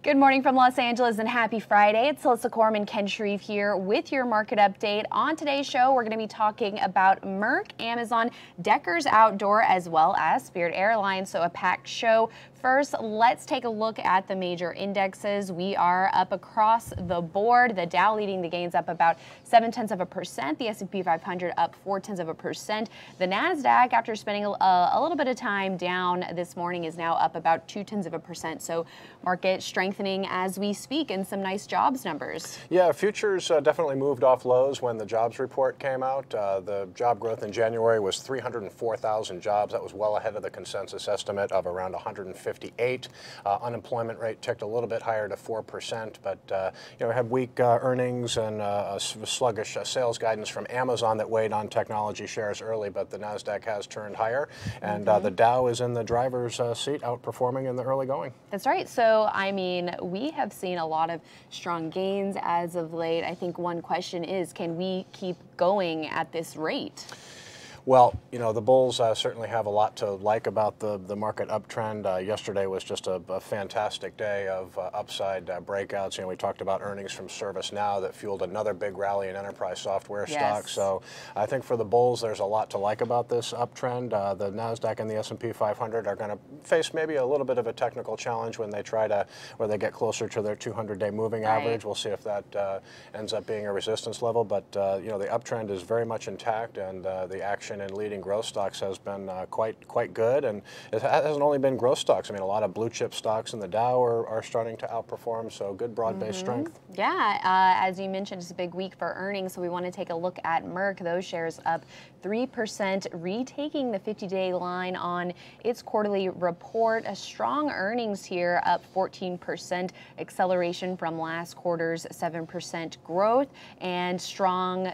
Good morning from Los Angeles and happy Friday. It's Alissa, Coram, and Shreve here with your market update. On today's show, we're going to be talking about Merck, Amazon, Deckers Outdoor, as well as Spirit Airlines, so a packed show. First, let's take a look at the major indexes. We are up across the board. The Dow leading the gains up about 0.7%. The S&P 500 up 0.4%. The Nasdaq, after spending a little bit of time down this morning, is now up about 0.2%. So market strengthening as we speak, and some nice jobs numbers. Yeah, futures definitely moved off lows when the jobs report came out. The job growth in January was 304,000 jobs. That was well ahead of the consensus estimate of around 158. Unemployment rate ticked a little bit higher to 4%, but we had weak earnings and a sluggish sales guidance from Amazon that weighed on technology shares early, but the Nasdaq has turned higher, and the Dow is in the driver's seat, outperforming in the early going. That's right. So, I mean, we have seen a lot of strong gains as of late. I think one question is, can we keep going at this rate? Well, the bulls certainly have a lot to like about the market uptrend. Yesterday was just a fantastic day of upside breakouts. We talked about earnings from ServiceNow that fueled another big rally in enterprise software stocks. So I think for the bulls, there's a lot to like about this uptrend. The Nasdaq and the S&P 500 are going to face maybe a little bit of a technical challenge when they where they get closer to their 200-day moving average. We'll see if that ends up being a resistance level. But the uptrend is very much intact, and the action in leading growth stocks has been quite good, and it hasn't only been growth stocks. I mean, a lot of blue chip stocks in the Dow are starting to outperform, so good broad-based strength. Yeah, as you mentioned, it's a big week for earnings, so we want to take a look at Merck. Those shares up 3%, retaking the 50-day line on its quarterly report. A strong earnings here, up 14%, acceleration from last quarter's 7% growth, and strong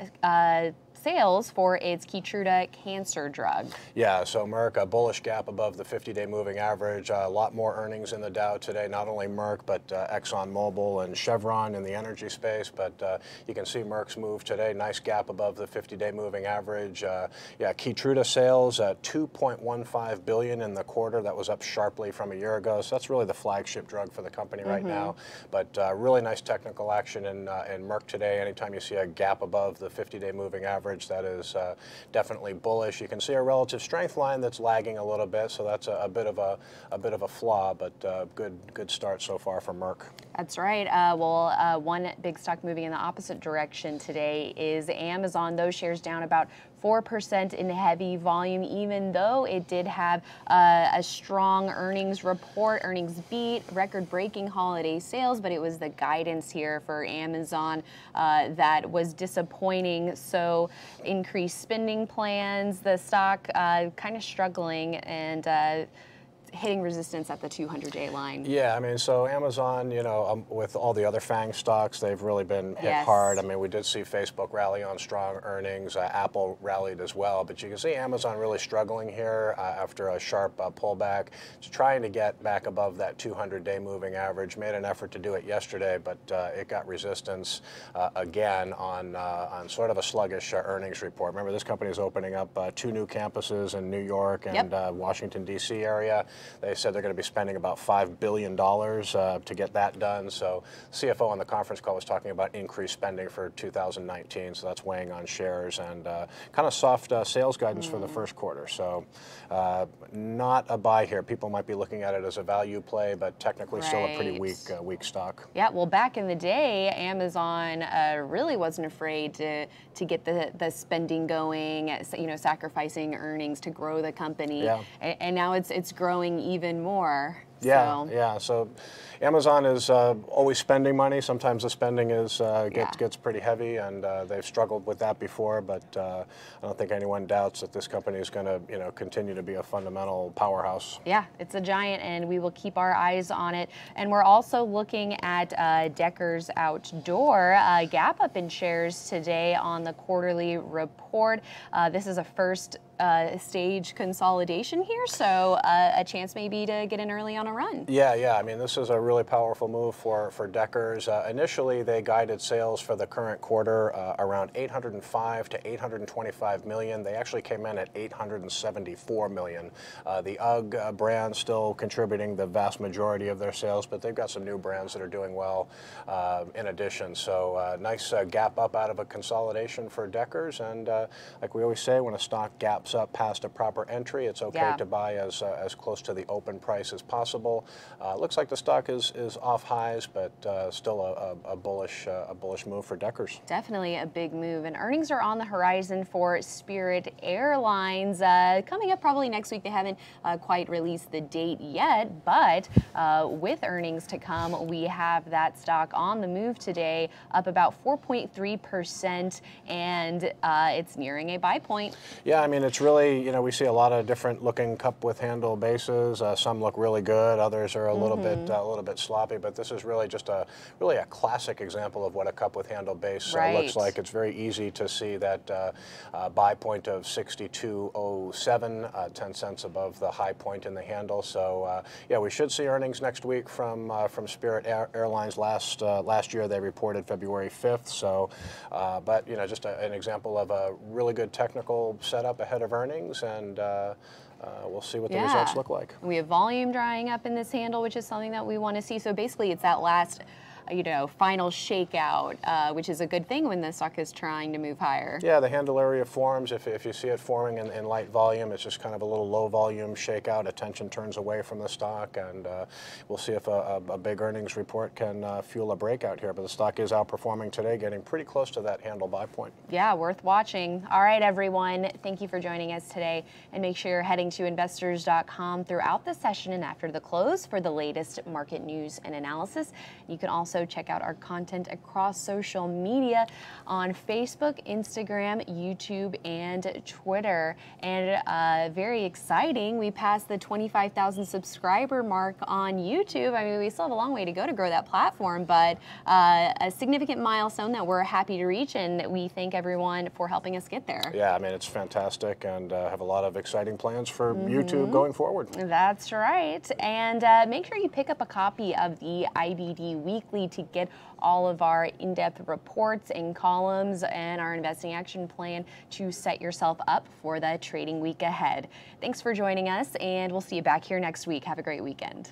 sales for its Keytruda cancer drug. Yeah, so Merck, a bullish gap above the 50-day moving average. A lot more earnings in the Dow today, not only Merck, but ExxonMobil and Chevron in the energy space. But you can see Merck's move today, nice gap above the 50-day moving average. Yeah, Keytruda sales, $2.15 billion in the quarter. That was up sharply from a year ago. So that's really the flagship drug for the company right now. But really nice technical action in Merck today. Anytime you see a gap above the 50-day moving average, that is definitely bullish. You can see a relative strength line that's lagging a little bit, so that's a bit of a flaw, but good start so far for Merck. That's right. One big stock moving in the opposite direction today is Amazon. Those shares down about 4% in heavy volume, even though it did have a strong earnings report, earnings beat, record-breaking holiday sales, but it was the guidance here for Amazon that was disappointing. So increased spending plans, the stock kind of struggling and hitting resistance at the 200-day line. Yeah, I mean, so Amazon, with all the other FANG stocks, they've really been hit hard. I mean, we did see Facebook rally on strong earnings. Apple rallied as well, but you can see Amazon really struggling here after a sharp pullback. It's trying to get back above that 200-day moving average. Made an effort to do it yesterday, but it got resistance again on sort of a sluggish earnings report. Remember, this company is opening up 2 new campuses in New York and Washington, D.C. area. They said they're going to be spending about $5 billion to get that done. So CFO on the conference call was talking about increased spending for 2019. So that's weighing on shares, and kind of soft sales guidance for the first quarter. So not a buy here. People might be looking at it as a value play, but technically still a pretty weak stock. Yeah, well, back in the day, Amazon really wasn't afraid to get the spending going, sacrificing earnings to grow the company. Yeah. And now it's growing even more. Yeah, so Amazon is always spending money. Sometimes the spending gets pretty heavy, and they've struggled with that before. But I don't think anyone doubts that this company is going to continue to be a fundamental powerhouse. Yeah, it's a giant, and we will keep our eyes on it. And we're also looking at Deckers Outdoor. Gap up in shares today on the quarterly report. This is a first stage consolidation here, so a chance maybe to get in early on a run. Yeah. I mean, this is a really powerful move for Deckers. Initially, they guided sales for the current quarter around 805 to 825 million. They actually came in at 874 million. The UGG brand still contributing the vast majority of their sales, but they've got some new brands that are doing well in addition. So nice gap up out of a consolidation for Deckers. And like we always say, when a stock gaps up past a proper entry, it's okay to buy as close to the open price as possible. Looks like the stock is off highs, but still a bullish move for Deckers. Definitely a big move, and earnings are on the horizon for Spirit Airlines. Coming up probably next week. They haven't quite released the date yet, but with earnings to come, we have that stock on the move today, up about 4.3%, and it's nearing a buy point. Yeah, I mean, it's really, we see a lot of different looking cup with handle bases. Some look really good, others are a little bit sloppy, but this is really just a classic example of what a cup with handle base looks like. It's very easy to see that buy point of 62.07, 10 cents above the high point in the handle. So yeah, we should see earnings next week from Spirit Airlines. Last year they reported February 5th. So, but just an example of a really good technical setup ahead of earnings, and we'll see what the results look like. We have volume drying up in this handle, which is something that we want to see. So basically, it's that last final shakeout, which is a good thing when the stock is trying to move higher. Yeah, the handle area forms. If you see it forming in light volume, it's just kind of a little low volume shakeout. Attention turns away from the stock, and we'll see if a big earnings report can fuel a breakout here. But the stock is outperforming today, getting pretty close to that handle buy point. Yeah, worth watching. All right, everyone. Thank you for joining us today, and make sure you're heading to investors.com throughout the session and after the close for the latest market news and analysis. You can also check out our content across social media on Facebook, Instagram, YouTube, and Twitter. And very exciting, we passed the 25,000 subscriber mark on YouTube. I mean, we still have a long way to go to grow that platform, but a significant milestone that we're happy to reach, and we thank everyone for helping us get there. Yeah, I mean, it's fantastic, and have a lot of exciting plans for YouTube going forward. That's right. And make sure you pick up a copy of the IBD Weekly to get all of our in-depth reports and columns and our investing action plan to set yourself up for the trading week ahead. Thanks for joining us, and we'll see you back here next week. Have a great weekend.